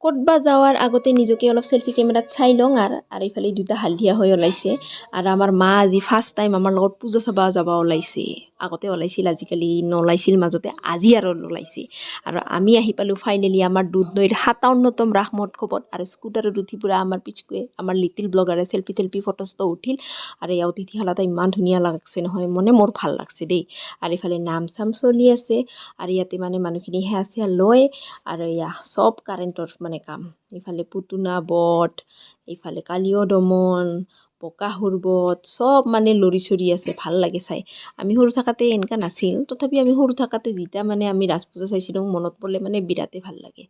ক'তবা যাওয়ার আগতে নিজকে অলপ সেলফি ক্যামেরাত চাই লওঁ আর এইফালে দুটা হালধীয়া হৈ ওলাইছে আর আমার মা আজি ফার্স্ট টাইম আমার লগত পূজা চাবা যাবা ওলাইছে আগতে ওলাইছিল আজিকালি নলাইছিল মাজতে আজি আর ওলাইছে আর আমি আহি পালো ফাইনালি আমার দুধনৈৰ 57তম ৰাস মহোৎসৱত আৰ স্কুটাৰত উঠি পুৰা আমাৰ পিছকুৱে আমার লিটিল ব্লগারে সেলফি ফটোজ তো উঠিল আর এই অতিথি হালাটা ইমান ধুনীয়া লাগছে নহয় মনে মোর ভাল লাগছে দেই আর এইফালে নাম চাম চলি আছে আর ইয়াতে মানে মানুহখিনি সেয়া চেয়া লয় আর ইয়া সব কারেন্টর মানে কাম ইফালে পুতুনা বট ইফালে কালীয় দমন বকাসুৰ বট সব মানে লৰি চৰি আছে ভাল লাগে চাই আমি সৰু থাকাতে এনেকা নাছিল তথাপি আমি সৰু থাকাতে যেতিয়া মানে আমি ৰাস পূজা চাইছিলোঁ মনত পৰলে মানে বিৰাটেই ভাল লাগে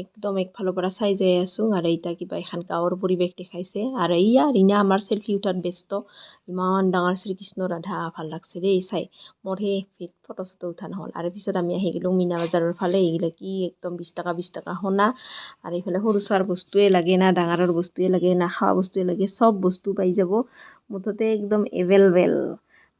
একদম একফালৰ পৰা চাই যাই আছোঁ আৰু এতিয়া কিবা এখন গাঁৱৰ পৰিৱেশ দেখাইছে আৰু এইয়া ৰীণা আমাৰ চেলফি উঠাত ব্যস্ত ইমান ডাঙৰ শ্ৰীকৃষ্ণ ৰাধা ভাল লাগছে দেই চাই মোৰ সেই ফটো চটো উঠা নহ'ল আৰু পিছত আমি আহি গ'লোঁ মীনা বজাৰৰ ফালে এইগিলা কি একদম 20 টকা সোণা আৰু এইফালে সৰু চোৱাৰ বস্তুৱে লাগে না ডাঙৰৰ বস্তুৱে লাগে না খোৱা বস্তুৱে লাগে সব বস্তু পাই যাব মুঠতে একদম এভেলেবল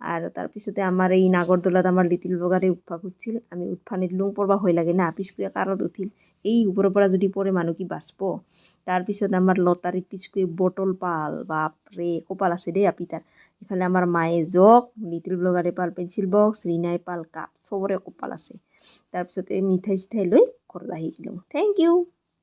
আৰু তাৰপিছতে আমাৰ এই নাগৰদোলাত আমাৰ লিটিল ব্লগাৰে উঠবা খুজিছিল আমি উঠবা নিদিলোঁ পৰবা ভয় লাগে না পিছকুৱে কাৰত উঠিল এই ওপৰৰ পৰা যদি পৰে মানুহ কি বাচব তাৰপিছত আমাৰ লটাৰীত পিছকুৱে বটল পাল বাপৰে কপাল আছে দেই আপিতাৰ ইফালে আমাৰ মায়ে জগ লিটিল ব্লগাৰে পাল পেঞ্চিল বক্স ৰীণাই পাল কাপ চবৰে কপাল আছে তাৰপিছতে মিঠাই চিঠাই লৈ ঘৰত আহি গ'লোঁ থেংক ইউ